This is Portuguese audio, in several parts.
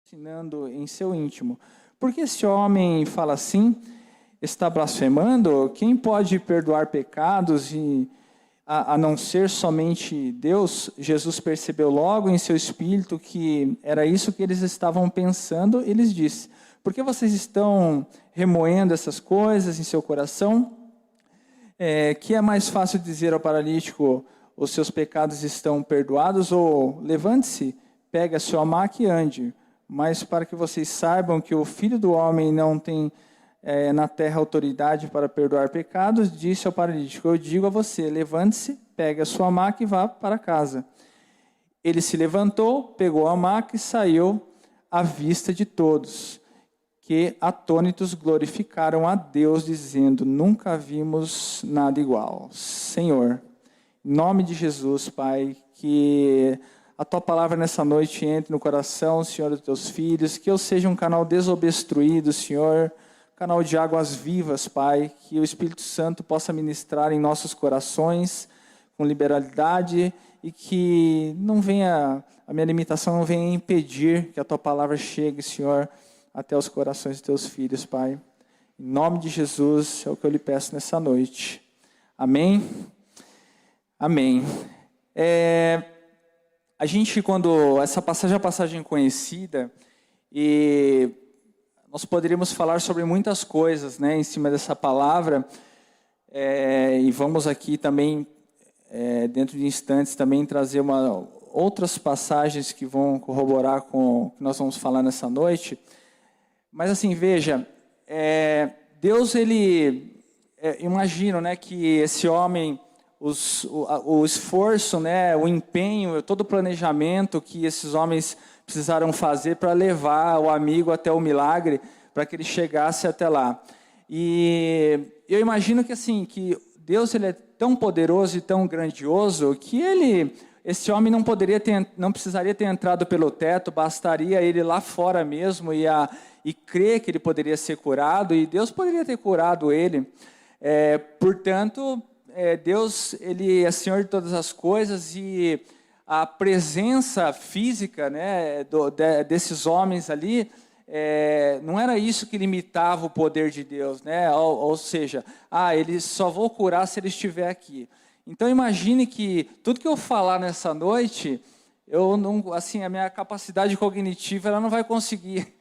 ensinando em seu íntimo: por que esse homem fala assim? Está blasfemando? Quem pode perdoar pecados a não ser somente Deus? Jesus percebeu logo em seu espírito que era isso que eles estavam pensando e lhes disse: por que vocês estão remoendo essas coisas em seu coração? Que é mais fácil dizer ao paralítico: os seus pecados estão perdoados, ou levante-se, pegue a sua maca e ande? Mas para que vocês saibam que o Filho do Homem não tem na terra autoridade para perdoar pecados, disse ao paralítico: eu digo a você, levante-se, pegue a sua maca e vá para casa. Ele se levantou, pegou a maca e saiu à vista de todos, que atônitos glorificaram a Deus, dizendo: nunca vimos nada igual. Senhor, em nome de Jesus, Pai, que a Tua palavra nessa noite entre no coração, Senhor, dos Teus filhos, que eu seja um canal desobstruído, Senhor, canal de águas vivas, Pai, que o Espírito Santo possa ministrar em nossos corações com liberalidade e que não venha, a minha limitação não venha impedir que a Tua palavra chegue, Senhor, até os corações de Teus filhos, Pai. Em nome de Jesus, é o que eu lhe peço nessa noite. Amém? Amém. A gente, quando essa passagem é uma passagem conhecida, e nós poderíamos falar sobre muitas coisas, né, em cima dessa palavra, e vamos aqui também, dentro de instantes, também trazer outras passagens que vão corroborar com o que nós vamos falar nessa noite. Mas assim, veja, Deus, ele, imagino, né, que esse homem, o esforço, né, o empenho, todo o planejamento que esses homens precisaram fazer para levar o amigo até o milagre, para que ele chegasse até lá. E eu imagino que assim, que Deus, ele é tão poderoso e tão grandioso que esse homem não precisaria ter entrado pelo teto, bastaria ele lá fora mesmo e crer que ele poderia ser curado, e Deus poderia ter curado ele. Portanto, Deus, ele é Senhor de todas as coisas, e a presença física, né, desses homens ali, não era isso que limitava o poder de Deus, né? Ou seja, ele só vou curar se ele estiver aqui. Então imagine que tudo que eu falar nessa noite, a minha capacidade cognitiva, ela não vai conseguir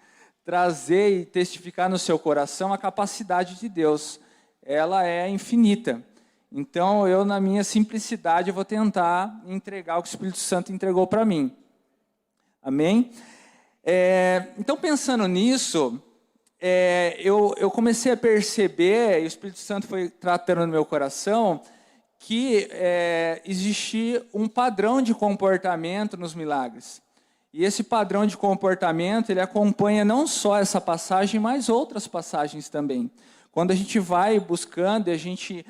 trazer e testificar no seu coração a capacidade de Deus. Ela é infinita. Então, eu, na minha simplicidade, vou tentar entregar o que o Espírito Santo entregou para mim. Amém? Então, pensando nisso, eu comecei a perceber, e o Espírito Santo foi tratando no meu coração, que existia um padrão de comportamento nos milagres. E esse padrão de comportamento, ele acompanha não só essa passagem, mas outras passagens também. Quando a gente vai buscando, a gente...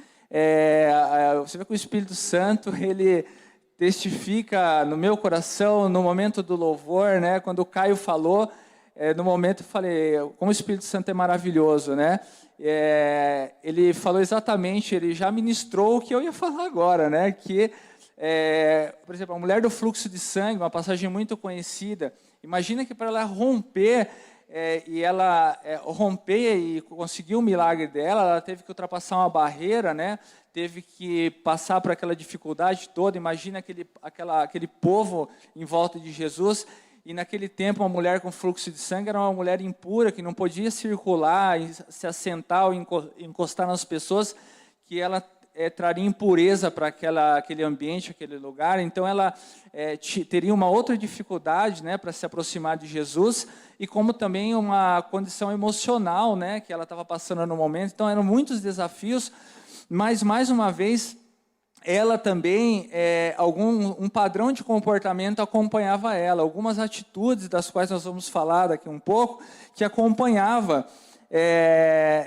você vê que o Espírito Santo, ele testifica no meu coração, no momento do louvor, né? Quando o Caio falou, no momento eu falei, como o Espírito Santo é maravilhoso, né? Ele falou exatamente, ele já ministrou o que eu ia falar agora, né? Que, por exemplo, a mulher do fluxo de sangue, uma passagem muito conhecida, imagina que para ela romper... e ela romper e conseguir o milagre dela, ela teve que ultrapassar uma barreira, né? Teve que passar por aquela dificuldade toda. Imagina aquele povo em volta de Jesus, e naquele tempo uma mulher com fluxo de sangue era uma mulher impura, que não podia circular, se assentar ou encostar nas pessoas, que ela traria impureza para aquele ambiente, aquele lugar. Então ela teria uma outra dificuldade, né, para se aproximar de Jesus, e como também uma condição emocional, né, que ela estava passando no momento. Então eram muitos desafios, mas mais uma vez ela também, um padrão de comportamento acompanhava ela, algumas atitudes das quais nós vamos falar daqui um pouco, que acompanhava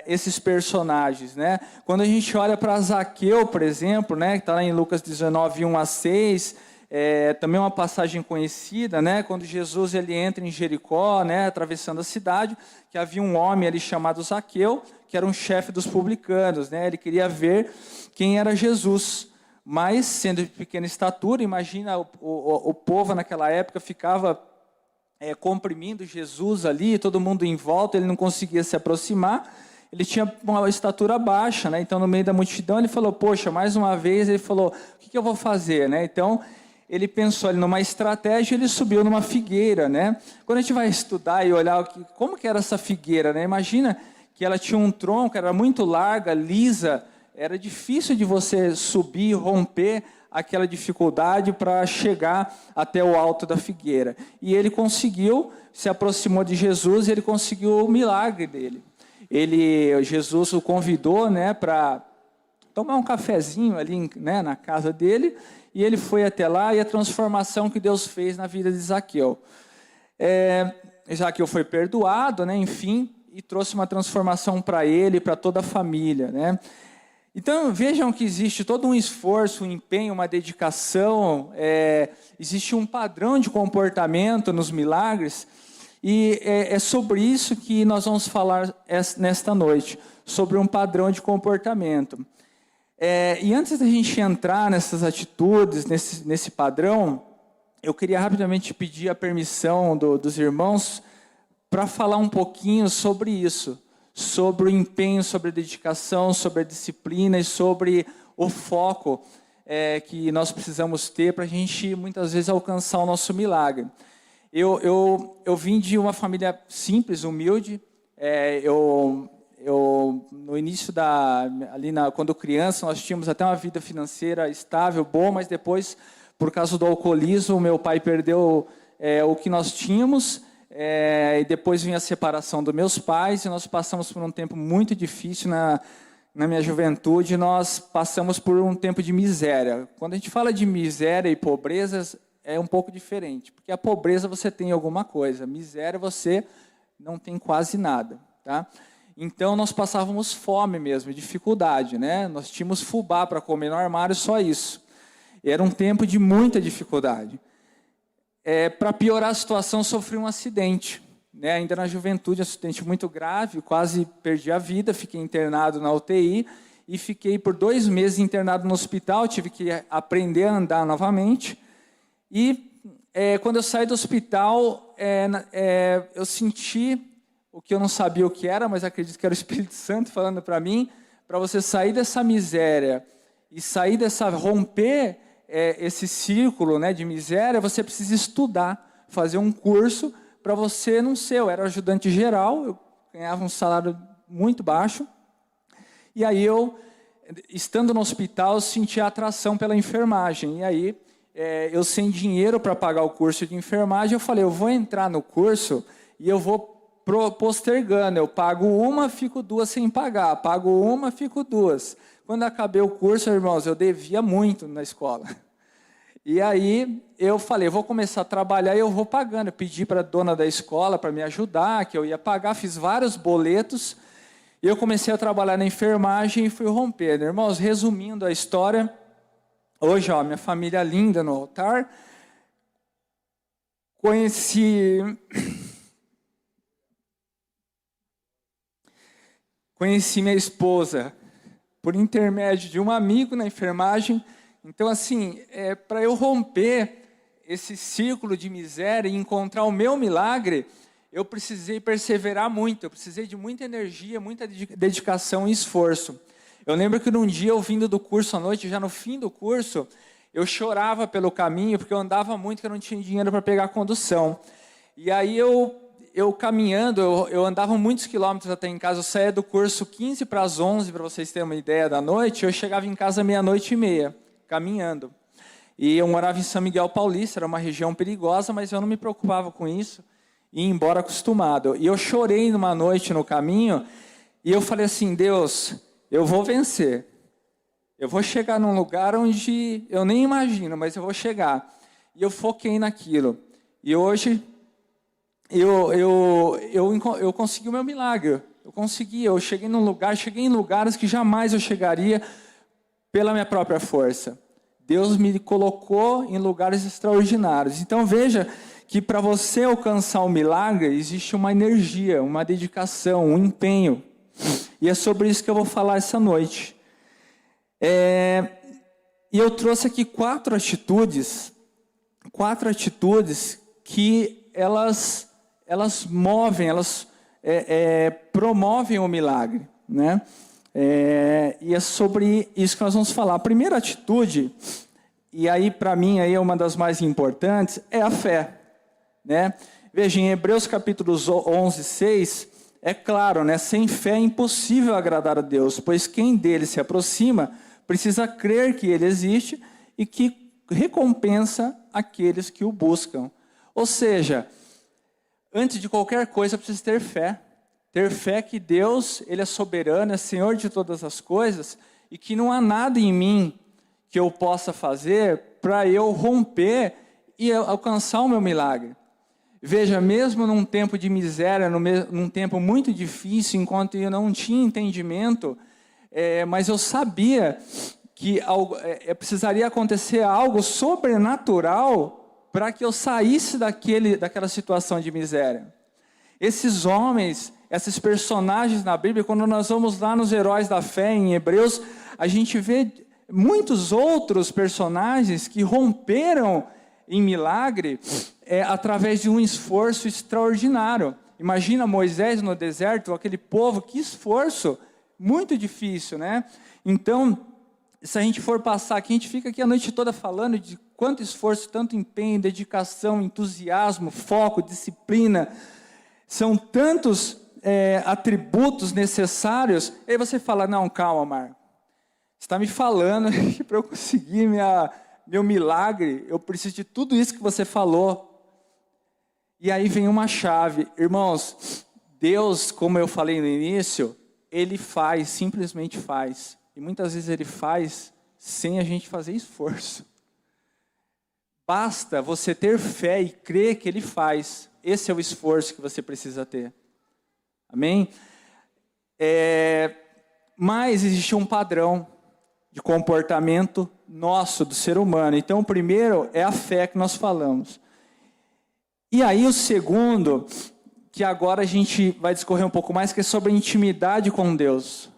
esses personagens, né? Quando a gente olha para Zaqueu, por exemplo, né, que está lá em Lucas 19, 1-6, também uma passagem conhecida, né, quando Jesus ele entra em Jericó, né, atravessando a cidade, que havia um homem ali chamado Zaqueu, que era um chefe dos publicanos, né? Ele queria ver quem era Jesus, mas sendo de pequena estatura, imagina o povo naquela época ficava comprimindo Jesus ali, todo mundo em volta, ele não conseguia se aproximar, ele tinha uma estatura baixa, né? Então no meio da multidão ele falou, poxa, mais uma vez, ele falou, o que eu vou fazer, né? Então ele pensou ali numa estratégia, ele subiu numa figueira, né? Quando a gente vai estudar e olhar como que era essa figueira, né? Imagina que ela tinha um tronco, era muito larga, lisa, era difícil de você subir, romper aquela dificuldade para chegar até o alto da figueira. E ele conseguiu, se aproximou de Jesus e ele conseguiu o milagre dele. Jesus o convidou, né, para tomar um cafezinho ali, né, na casa dele, e ele foi até lá, e a transformação que Deus fez na vida de Zaqueu. Zaqueu foi perdoado, né, enfim, e trouxe uma transformação para ele e para toda a família, né? Então, vejam que existe todo um esforço, um empenho, uma dedicação, existe um padrão de comportamento nos milagres, e é sobre isso que nós vamos falar nesta noite, sobre um padrão de comportamento. E antes da gente entrar nessas atitudes, nesse padrão, eu queria rapidamente pedir a permissão dos irmãos para falar um pouquinho sobre isso, sobre o empenho, sobre a dedicação, sobre a disciplina e sobre o foco que nós precisamos ter para a gente, muitas vezes, alcançar o nosso milagre. Eu vim de uma família simples, humilde. No início, quando criança, nós tínhamos até uma vida financeira estável, boa, mas depois, por causa do alcoolismo, meu pai perdeu o que nós tínhamos. E depois vinha a separação dos meus pais, e nós passamos por um tempo muito difícil na minha juventude. Nós passamos por um tempo de miséria. Quando a gente fala de miséria e pobreza, é um pouco diferente, porque a pobreza você tem alguma coisa, a miséria você não tem quase nada, tá? Então nós passávamos fome mesmo, dificuldade, né? Nós tínhamos fubá para comer no armário, só isso. Era um tempo de muita dificuldade. Para piorar a situação, sofri um acidente, né? Ainda na juventude, um acidente muito grave, quase perdi a vida, fiquei internado na UTI e fiquei por 2 meses internado no hospital, tive que aprender a andar novamente. E quando eu saí do hospital, eu senti o que eu não sabia o que era, mas acredito que era o Espírito Santo falando para mim, para você sair dessa miséria e romper esse círculo, né, de miséria, você precisa estudar, fazer um curso para você não ser. Eu era ajudante geral, eu ganhava um salário muito baixo, e aí eu, estando no hospital, senti a atração pela enfermagem, e aí eu sem dinheiro para pagar o curso de enfermagem, eu falei, eu vou entrar no curso e eu vou postergando, eu pago uma, fico 2 sem pagar, pago uma, fico 2. Quando acabei o curso, irmãos, eu devia muito na escola. E aí eu falei, vou começar a trabalhar e eu vou pagando. Eu pedi para a dona da escola para me ajudar, que eu ia pagar, fiz vários boletos, e eu comecei a trabalhar na enfermagem e fui rompendo. Irmãos, resumindo a história, hoje, minha família linda no altar. Conheci minha esposa por intermédio de um amigo na enfermagem. Então, assim, para eu romper esse círculo de miséria e encontrar o meu milagre, eu precisei perseverar muito, eu precisei de muita energia, muita dedicação e esforço. Eu lembro que num dia, eu vindo do curso à noite, já no fim do curso, eu chorava pelo caminho, porque eu andava muito, que eu não tinha dinheiro para pegar a condução. E aí eu caminhando, eu andava muitos quilômetros até em casa, eu saía do curso 15 para as 11, para vocês terem uma ideia da noite, eu chegava em casa 00:30, caminhando. E eu morava em São Miguel Paulista, era uma região perigosa, mas eu não me preocupava com isso, ia embora acostumado. E eu chorei numa noite no caminho, e eu falei assim, Deus, eu vou vencer. Eu vou chegar num lugar onde eu nem imagino, mas eu vou chegar. E eu foquei naquilo. E hoje eu consegui o meu milagre. Eu cheguei em lugares que jamais eu chegaria pela minha própria força. Deus me colocou em lugares extraordinários. Então veja que para você alcançar o milagre, existe uma energia, uma dedicação, um empenho. E é sobre isso que eu vou falar essa noite. E eu trouxe aqui 4 atitudes que elas movem, promovem o milagre, né? E é sobre isso que nós vamos falar. A primeira atitude, e aí para mim aí é uma das mais importantes, é a fé, né? Veja, em Hebreus capítulo 11, 6, é claro, né? Sem fé é impossível agradar a Deus, pois quem dele se aproxima precisa crer que ele existe e que recompensa aqueles que o buscam. Ou seja, antes de qualquer coisa precisa ter fé. Ter fé que Deus, Ele é soberano, é Senhor de todas as coisas, e que não há nada em mim que eu possa fazer para eu romper e alcançar o meu milagre. Veja, mesmo num tempo de miséria, num tempo muito difícil, enquanto eu não tinha entendimento, mas eu sabia que precisaria acontecer algo sobrenatural para que eu saísse daquela situação de miséria. Esses homens, esses personagens na Bíblia, quando nós vamos lá nos heróis da fé, em Hebreus, a gente vê muitos outros personagens que romperam em milagre através de um esforço extraordinário. Imagina Moisés no deserto, aquele povo, que esforço, muito difícil, né? Então, se a gente for passar aqui, a gente fica aqui a noite toda falando de quanto esforço, tanto empenho, dedicação, entusiasmo, foco, disciplina. São tantos atributos necessários. E aí você fala, não, calma, Marco. Você está me falando que para eu conseguir meu milagre, eu preciso de tudo isso que você falou. E aí vem uma chave. Irmãos, Deus, como eu falei no início, Ele faz, simplesmente faz. E muitas vezes Ele faz sem a gente fazer esforço. Basta você ter fé e crer que Ele faz. Esse é o esforço que você precisa ter. Amém? Mas existe um padrão de comportamento nosso, do ser humano. Então, o primeiro é a fé que nós falamos. E aí, o segundo, que agora a gente vai discorrer um pouco mais, que é sobre a intimidade com Deus.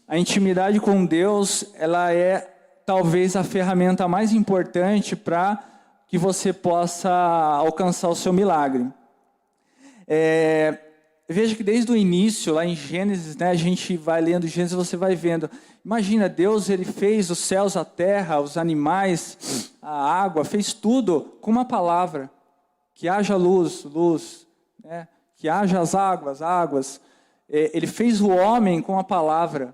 A intimidade com Deus, ela é talvez a ferramenta mais importante para que você possa alcançar o seu milagre. Veja que desde o início, lá em Gênesis, né, a gente vai lendo Gênesis, você vai vendo. Imagina, Deus, Ele fez os céus, a terra, os animais, a água, fez tudo com uma palavra. Que haja luz, luz, né? Que haja as águas, águas. Ele fez o homem com a palavra.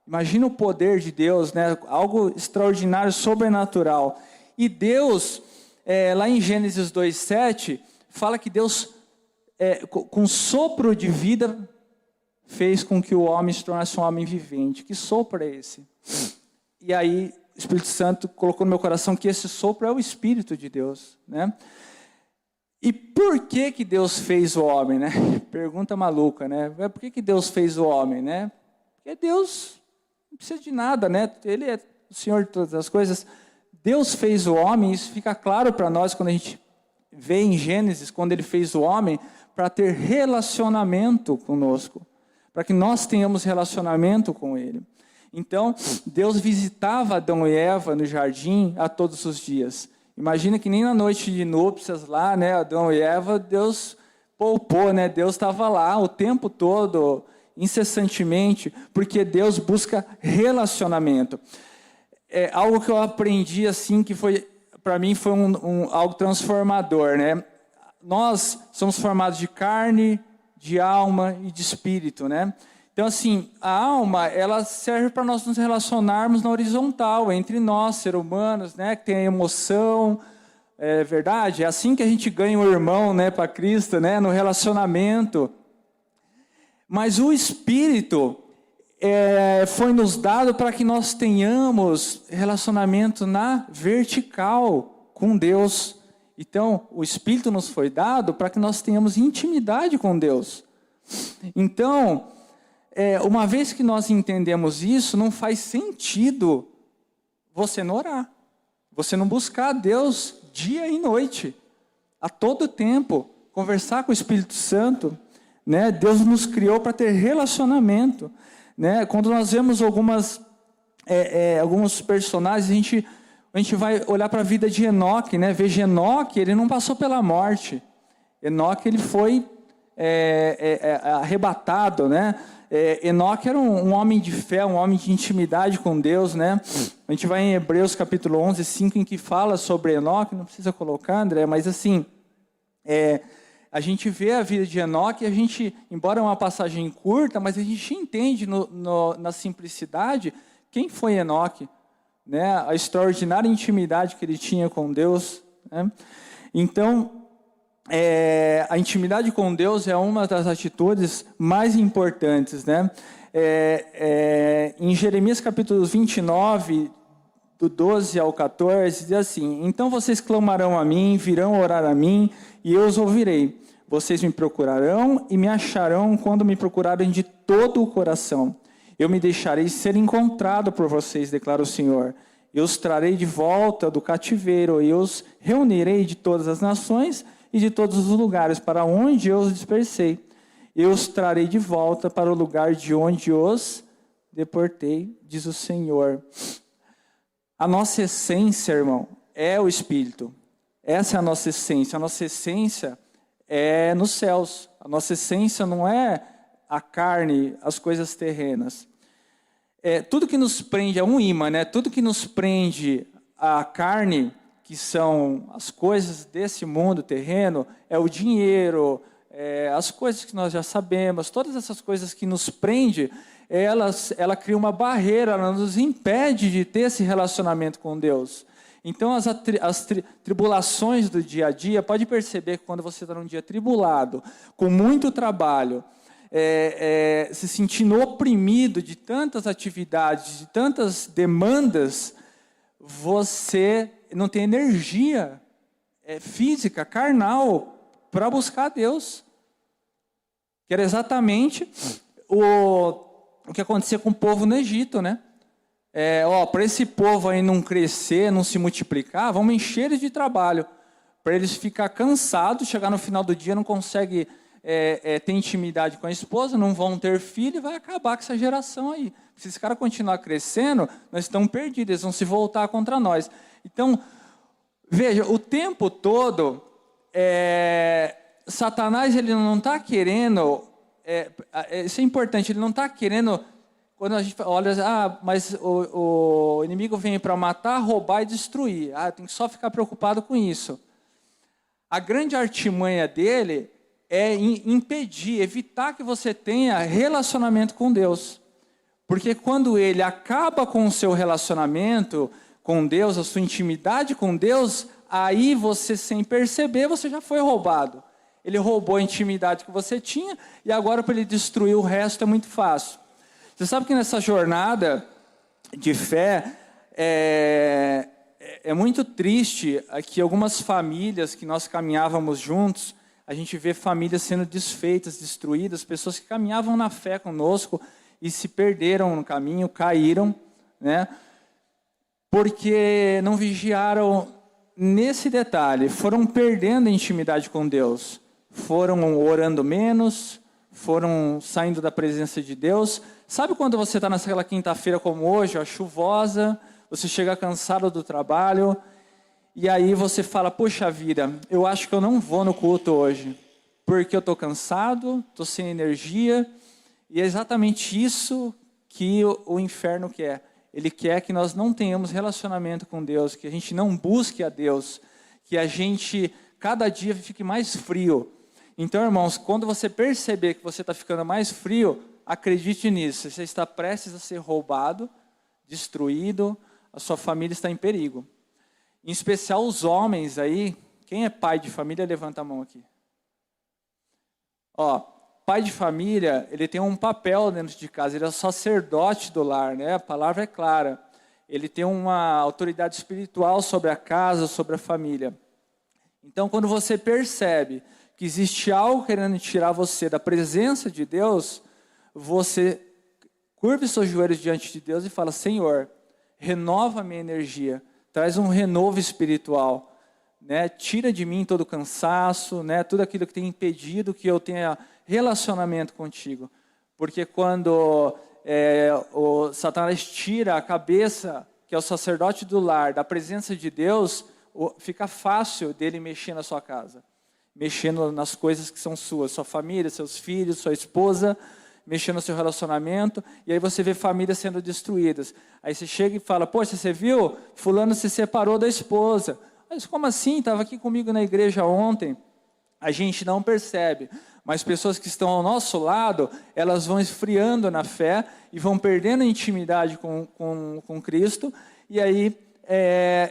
Imagina o poder de Deus, né? Algo extraordinário, sobrenatural. E Deus, lá em Gênesis 2:7, fala que Deus, com sopro de vida, fez com que o homem se tornasse um homem vivente. Que sopro é esse? E aí, o Espírito Santo colocou no meu coração que esse sopro é o Espírito de Deus, né? E por que Deus fez o homem, né? Pergunta maluca, né? Por que Deus fez o homem, né? Porque Deus não precisa de nada, né? Ele é o Senhor de todas as coisas. Deus fez o homem, isso fica claro para nós quando a gente vê em Gênesis, quando Ele fez o homem, para ter relacionamento conosco, para que nós tenhamos relacionamento com Ele. Então, Deus visitava Adão e Eva no jardim a todos os dias. Imagina que nem na noite de núpcias lá, né, Adão e Eva, Deus poupou, né? Deus estava lá o tempo todo, incessantemente, porque Deus busca relacionamento. É algo que eu aprendi assim, que foi, para mim, foi algo transformador, né? Nós somos formados de carne, de alma e de espírito, né? Então, assim, a alma, ela serve para nós nos relacionarmos na horizontal, entre nós, seres humanos, né? Que tem emoção, é verdade? É assim que a gente ganha um irmão, né, para Cristo, né? No relacionamento. Mas o Espírito foi nos dado para que nós tenhamos relacionamento na vertical com Deus. Então, o Espírito nos foi dado para que nós tenhamos intimidade com Deus. Então, uma vez que nós entendemos isso, não faz sentido você não orar, você não buscar a Deus dia e noite, a todo tempo, conversar com o Espírito Santo, né? Deus nos criou para ter relacionamento, né? Quando nós vemos alguns personagens, a gente vai olhar para a vida de Enoque, né? Veja, Enoque, ele não passou pela morte, Enoque, ele foi arrebatado, né? Enoque era um homem de fé, um homem de intimidade com Deus, né? A gente vai em Hebreus capítulo 11, 5, em que fala sobre Enoque, não precisa colocar, André, mas assim, a gente vê a vida de Enoque, e a gente, embora é uma passagem curta, mas a gente entende na simplicidade quem foi Enoque, né? A extraordinária intimidade que ele tinha com Deus, né? Então, a intimidade com Deus é uma das atitudes mais importantes, né? Em Jeremias capítulo 29, do 12 ao 14, diz assim: então vocês clamarão a mim, virão orar a mim, e eu os ouvirei. Vocês me procurarão e me acharão quando me procurarem de todo o coração. Eu me deixarei ser encontrado por vocês, declara o Senhor. Eu os trarei de volta do cativeiro, e eu os reunirei de todas as nações e de todos os lugares para onde eu os dispersei. Eu os trarei de volta para o lugar de onde os deportei, diz o Senhor. A nossa essência, irmão, é o Espírito. Essa é a nossa essência. A nossa essência é nos céus. A nossa essência não é a carne, as coisas terrenas. Tudo que nos prende é um imã, né? Tudo que nos prende à carne, que são as coisas desse mundo terreno, é o dinheiro, as coisas que nós já sabemos, todas essas coisas que nos prendem, ela cria uma barreira, ela nos impede de ter esse relacionamento com Deus. Então, as tribulações do dia a dia, pode perceber que quando você está num dia tribulado, com muito trabalho, se sentindo oprimido de tantas atividades, de tantas demandas, você não tem energia física, carnal, para buscar a Deus. Que era exatamente o que acontecia com o povo no Egito, né? Para esse povo aí não crescer, não se multiplicar, vamos encher eles de trabalho, para eles ficar cansados, chegar no final do dia, não conseguem ter intimidade com a esposa, não vão ter filho, e vai acabar com essa geração aí. Se esse cara continuar crescendo, nós estamos perdidos, eles vão se voltar contra nós. Então, veja, o tempo todo, Satanás, ele não está querendo, isso é importante, ele não está querendo, quando a gente olha, mas o inimigo vem para matar, roubar e destruir, tem que só ficar preocupado com isso. A grande artimanha dele é impedir, evitar que você tenha relacionamento com Deus. Porque quando ele acaba com o seu relacionamento com Deus, a sua intimidade com Deus, aí você, sem perceber, você já foi roubado. Ele roubou a intimidade que você tinha, e agora para ele destruir o resto é muito fácil. Você sabe que nessa jornada de fé, é muito triste que algumas famílias que nós caminhávamos juntos, a gente vê famílias sendo desfeitas, destruídas, pessoas que caminhavam na fé conosco e se perderam no caminho, caíram, né? Porque não vigiaram nesse detalhe, foram perdendo a intimidade com Deus, foram orando menos, foram saindo da presença de Deus. Sabe quando você está naquela quinta-feira como hoje, chuvosa, você chega cansado do trabalho, e aí você fala, poxa vida, eu acho que eu não vou no culto hoje, porque eu estou cansado, estou sem energia, e é exatamente isso que o inferno quer. Ele quer que nós não tenhamos relacionamento com Deus, que a gente não busque a Deus, que a gente, cada dia, fique mais frio. Então, irmãos, quando você perceber que você está ficando mais frio, acredite nisso, você está prestes a ser roubado, destruído, a sua família está em perigo. Em especial os homens aí, quem é pai de família, levanta a mão aqui. Pai de família, ele tem um papel dentro de casa, ele é o sacerdote do lar, né? A palavra é clara. Ele tem uma autoridade espiritual sobre a casa, sobre a família. Então, quando você percebe que existe algo querendo tirar você da presença de Deus, você curve seus joelhos diante de Deus e fala, Senhor, renova a minha energia, traz um renovo espiritual, né? Tira de mim todo o cansaço, né? Tudo aquilo que tem impedido que eu tenha relacionamento contigo. Porque quando o Satanás tira a cabeça, que é o sacerdote do lar, da presença de Deus, fica fácil dele mexer na sua casa. mexendo nas coisas que são suas, sua família, seus filhos, sua esposa, mexendo no seu relacionamento, e aí você vê famílias sendo destruídas. Aí você chega e fala, poxa, você viu? Fulano se separou da esposa. Mas como assim? Estava aqui comigo na igreja ontem. A gente não percebe, mas pessoas que estão ao nosso lado, elas vão esfriando na fé e vão perdendo a intimidade com Cristo, e aí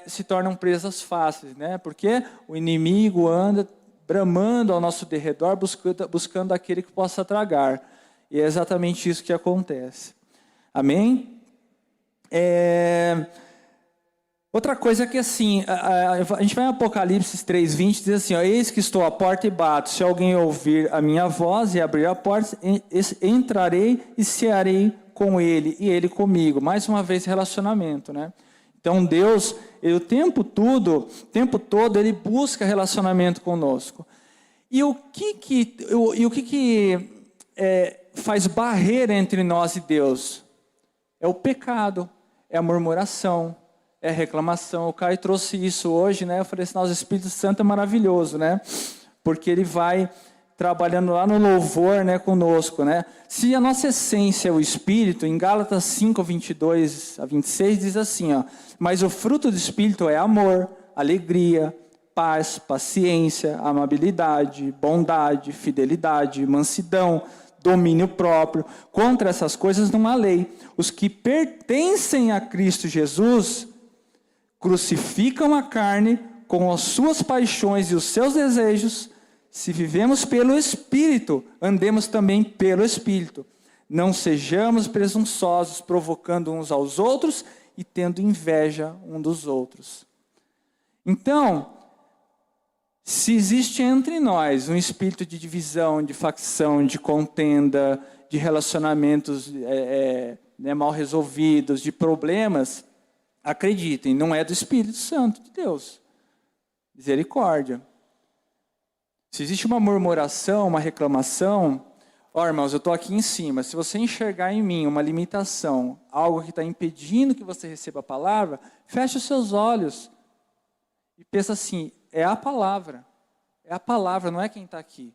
se tornam presas fáceis, né? Porque o inimigo anda bramando ao nosso derredor, buscando aquele que possa tragar. E é exatamente isso que acontece. Amém? Outra coisa é que assim, a gente vai em Apocalipse 3:20, diz assim, ó, eis que estou à porta e bato, se alguém ouvir a minha voz e abrir a porta, entrarei e cearei com ele, e ele comigo. Mais uma vez, relacionamento, né? Então Deus, ele, o tempo todo, ele busca relacionamento conosco. E o que faz barreira entre nós e Deus? É o pecado, é a murmuração, é a reclamação. O Caio trouxe isso hoje, né? Eu falei assim, o Espírito Santo é maravilhoso, né? Porque ele vai trabalhando lá no louvor, né, conosco, né? Se a nossa essência é o Espírito, em Gálatas 5:22-26 diz assim, ó, mas o fruto do Espírito é amor, alegria, paz, paciência, amabilidade, bondade, fidelidade, mansidão, domínio próprio. Contra essas coisas não há lei. Os que pertencem a Cristo Jesus crucificam a carne com as suas paixões e os seus desejos. Se vivemos pelo Espírito, andemos também pelo Espírito. Não sejamos presunçosos, provocando uns aos outros e tendo inveja um dos outros. Então, se existe entre nós um espírito de divisão, de facção, de contenda, de relacionamentos mal resolvidos, de problemas, acreditem, não é do Espírito Santo de Deus. Misericórdia. Se existe uma murmuração, uma reclamação, irmãos, eu estou aqui em cima, se você enxergar em mim uma limitação, algo que está impedindo que você receba a palavra, feche os seus olhos e pensa assim, é a palavra, não é quem está aqui.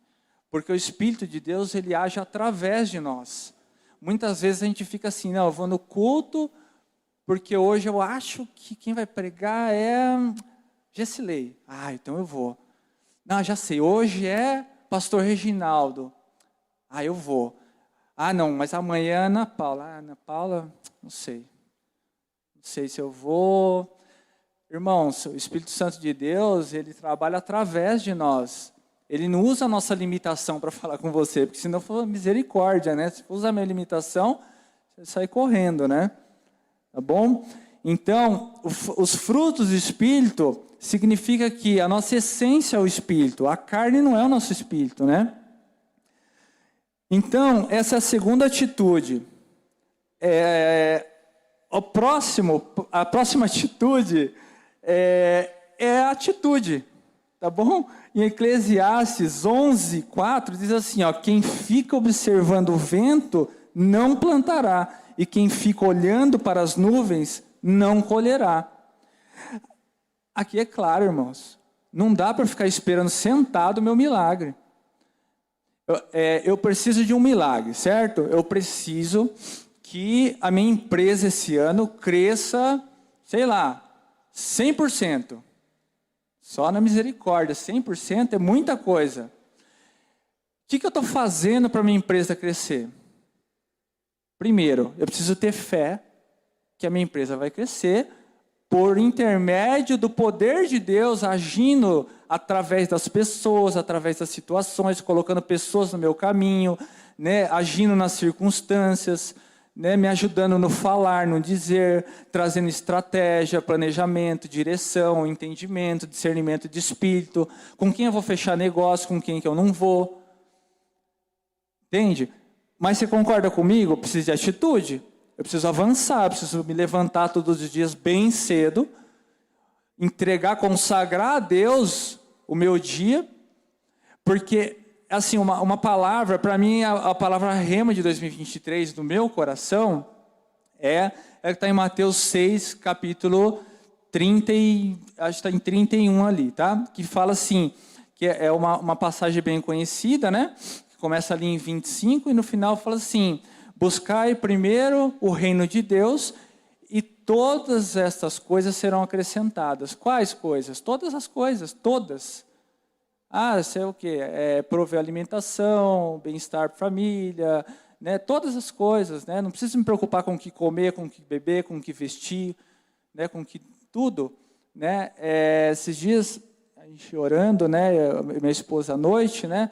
Porque o Espírito de Deus, ele age através de nós. Muitas vezes a gente fica assim, não, eu vou no culto, porque hoje eu acho que quem vai pregar é Gessilei. Então eu vou. Não, já sei, hoje é pastor Reginaldo. Eu vou. Não, mas amanhã é Ana Paula. Ana Paula, não sei. Não sei se eu vou. Irmãos, o Espírito Santo de Deus, ele trabalha através de nós. Ele não usa a nossa limitação para falar com você, porque senão for misericórdia, né? Se usar a minha limitação, você sai correndo, né? Tá bom? Então, os frutos do Espírito significa que a nossa essência é o Espírito, a carne não é o nosso Espírito, né? Então, essa é a segunda atitude. A próxima atitude é a atitude, tá bom? Em Eclesiastes 11:4 diz assim, ó, quem fica observando o vento não plantará, e quem fica olhando para as nuvens não colherá. Aqui é claro, irmãos, não dá para ficar esperando sentado o meu milagre. Eu preciso de um milagre, certo? Eu preciso que a minha empresa esse ano cresça, 100%. Só na misericórdia, 100% é muita coisa. O que eu estou fazendo para a minha empresa crescer? Primeiro, eu preciso ter fé que a minha empresa vai crescer por intermédio do poder de Deus agindo através das pessoas, através das situações, colocando pessoas no meu caminho, né, agindo nas circunstâncias, né, me ajudando no falar, no dizer, trazendo estratégia, planejamento, direção, entendimento, discernimento de espírito, com quem eu vou fechar negócio, com quem que eu não vou. Entende? Mas você concorda comigo? Eu preciso de atitude. Eu preciso avançar, eu preciso me levantar todos os dias bem cedo, consagrar a Deus o meu dia, porque, assim, uma palavra, para mim, a palavra rema de 2023 no meu coração é que está em Mateus 6, capítulo 30, acho que está em 31 ali, tá? Que fala assim, que é uma passagem bem conhecida, né? Que começa ali em 25 e no final fala assim: buscai primeiro o reino de Deus e todas estas coisas serão acrescentadas. Quais coisas? Todas as coisas, todas. Sei o quê? Prover alimentação, bem-estar para a família, né? Todas as coisas, né? Não preciso me preocupar com o que comer, com o que beber, com o que vestir, né? Com que tudo, né? Esses dias a gente orando, né? Minha esposa à noite, né?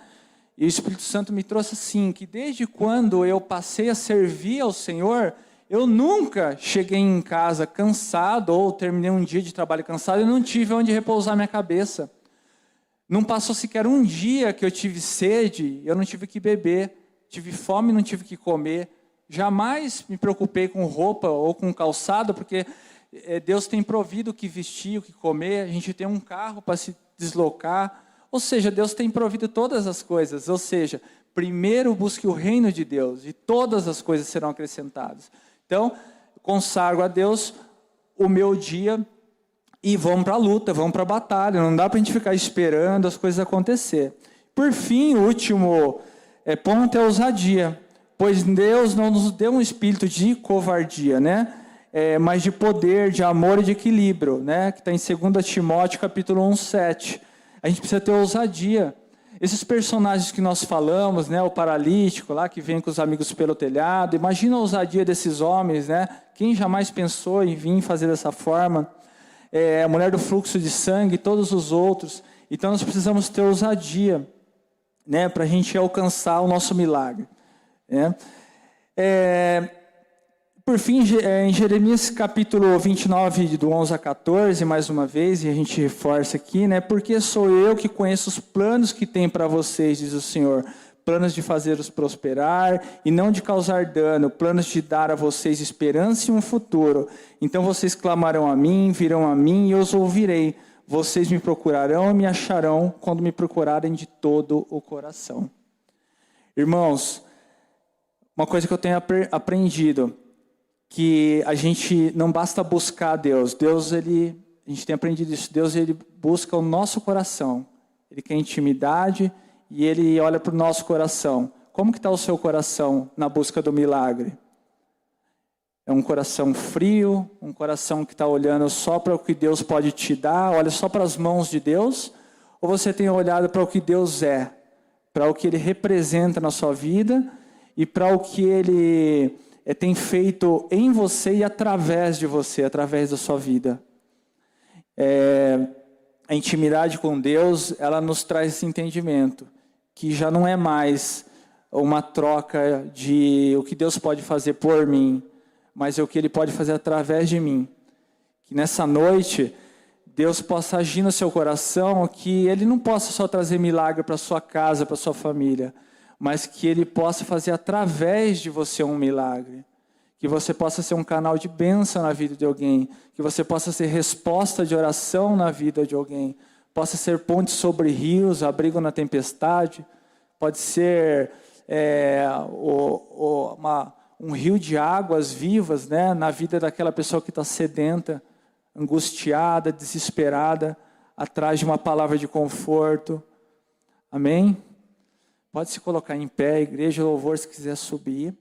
E o Espírito Santo me trouxe assim, que desde quando eu passei a servir ao Senhor, eu nunca cheguei em casa cansado ou terminei um dia de trabalho cansado e não tive onde repousar minha cabeça. Não passou sequer um dia que eu tive sede, eu não tive que beber, tive fome, não tive que comer. Jamais me preocupei com roupa ou com calçado, porque Deus tem provido o que vestir, o que comer, a gente tem um carro para se deslocar. Ou seja, Deus tem provido todas as coisas. Ou seja, primeiro busque o reino de Deus e todas as coisas serão acrescentadas. Então, consagro a Deus o meu dia e vamos para a luta, vamos para a batalha. Não dá para a gente ficar esperando as coisas acontecer. Por fim, o último ponto é ousadia. Pois Deus não nos deu um espírito de covardia, né? Mas de poder, de amor e de equilíbrio, né? Que está em 2 Timóteo capítulo 1:7. A gente precisa ter ousadia. Esses personagens que nós falamos, né? O paralítico lá que vem com os amigos pelo telhado. Imagina a ousadia desses homens, né? Quem jamais pensou em vir fazer dessa forma? A mulher do fluxo de sangue, todos os outros. Então nós precisamos ter ousadia, né? Para a gente alcançar o nosso milagre. Por fim, em Jeremias capítulo 29, do 11 a 14, mais uma vez, e a gente reforça aqui, né? Porque sou eu que conheço os planos que tem para vocês, diz o Senhor, planos de fazê-los prosperar e não de causar dano, planos de dar a vocês esperança e um futuro. Então vocês clamarão a mim, virão a mim e eu os ouvirei. Vocês me procurarão e me acharão quando me procurarem de todo o coração. Irmãos, uma coisa que eu tenho aprendido, que a gente não basta buscar a Deus. A gente tem aprendido isso. Deus, ele busca o nosso coração. Ele quer intimidade e ele olha para o nosso coração. Como que está o seu coração na busca do milagre? É um coração frio, um coração que está olhando só para o que Deus pode te dar, olha só para as mãos de Deus? Ou você tem olhado para o que Deus é, para o que Ele representa na sua vida e para o que Ele tem feito em você e através de você, através da sua vida? A intimidade com Deus, ela nos traz esse entendimento, que já não é mais uma troca de o que Deus pode fazer por mim, mas é o que Ele pode fazer através de mim. Que nessa noite, Deus possa agir no seu coração, que Ele não possa só trazer milagre para sua casa, para sua família, mas que Ele possa fazer através de você um milagre. Que você possa ser um canal de bênção na vida de alguém, que você possa ser resposta de oração na vida de alguém, possa ser ponte sobre rios, abrigo na tempestade, pode ser um rio de águas vivas, né, na vida daquela pessoa que está sedenta, angustiada, desesperada, atrás de uma palavra de conforto. Amém? Pode se colocar em pé, igreja, louvor, se quiser subir.